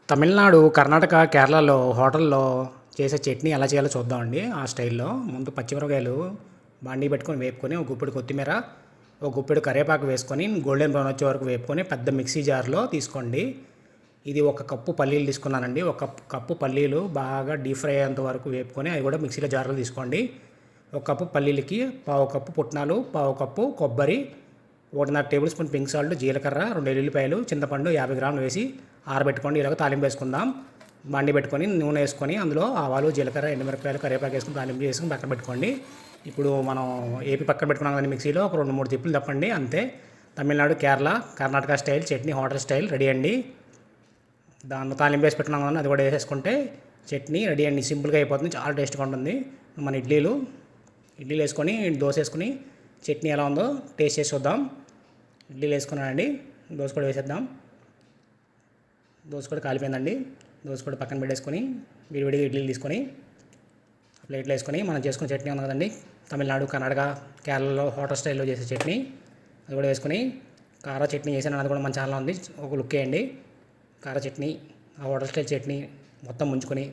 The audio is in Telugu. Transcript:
తమిళనాడు, కర్ణాటక, కేరళలో హోటల్లో చేసే చట్నీ ఎలా చేయాలో చూద్దామండి. ఆ స్టైల్‌లో ముందు పచ్చిమిరపకాయలు బాండీ పెట్టుకొని వేపుకొని, ఒక గుప్పెడు కొత్తిమీర, ఒక గుప్పెడు కరివేపాకు వేసుకొని గోల్డెన్ బ్రౌన్ వచ్చే వరకు వేపుకొని పెద్ద మిక్సీ జార్‌లో తీసుకోండి. ఇది ఒక కప్పు పల్లీలు తీసుకున్నానండి. ఒక కప్పు పల్లీలు బాగా డీప్ ఫ్రై అయ్యేంత వరకు వేపుకొని అవి కూడా మిక్సీలో జార్‌లో తీసుకోండి. ఒక కప్పు పల్లీలకి పావు కప్పు పుట్నాలు, పావు కప్పు కొబ్బరి, 1.5 టేబుల్ స్పూన్ పింక్ సాల్ట్, జీలకర్ర, 2 ఎల్లుల్లిపాయలు, చింతపండు 50 గ్రాములు వేసి ఆరబెట్టుకోండి. ఇలాగ తాలింపు వేసుకుందాం. బండి పెట్టుకొని నూనె వేసుకొని అందులో ఆవాలు, జీలకర్ర, ఎండుమిరపకాయలు, కరివేపాకు వేసుకొని తాలింపు చేసుకొని పక్కన పెట్టుకోండి. ఇప్పుడు మనం ఏపీ పక్కన పెట్టుకున్నాం కానీ మిక్సీలో ఒక 2-3 తిప్పులు తప్పండి అంతే. Tamil Nadu, Kerala, Karnataka style chutney hotel style ready అండి. దాంట్లో తాలింపు వేసి పెట్టుకున్నాం కానీ అది కూడా వేసేసుకుంటే చట్నీ రెడీ అండి. సింపుల్గా అయిపోతుంది, చాలా టేస్ట్గా ఉంటుంది. మన ఇడ్లీలు వేసుకొని దోశ వేసుకొని చట్నీ ఎలా ఉందో టేస్ట్ చేసి చూద్దాం. ఇడ్లీలు వేసుకున్నానండి, దోశ కూడా వేసేద్దాం. దోశ కూడా కాలిపోయిందండి. దోశ కూడా పక్కన పెట్టేసుకొని విడివిడిగా ఇడ్లీలు తీసుకొని ప్లేట్లో వేసుకొని మనం చేసుకున్న చట్నీ ఉంది కదండి, తమిళనాడు, కర్ణాటక, కేరళలో హోటల్ స్టైల్లో చేసే చట్నీ అది కూడా వేసుకొని కార చట్నీ చేసాను. అది కూడా మన ఛానల్లో ఉంది, ఒక లుక్ వేయండి. కార చట్నీ, ఆ హోటల్ స్టైల్ చట్నీ మొత్తం ముంచుకొని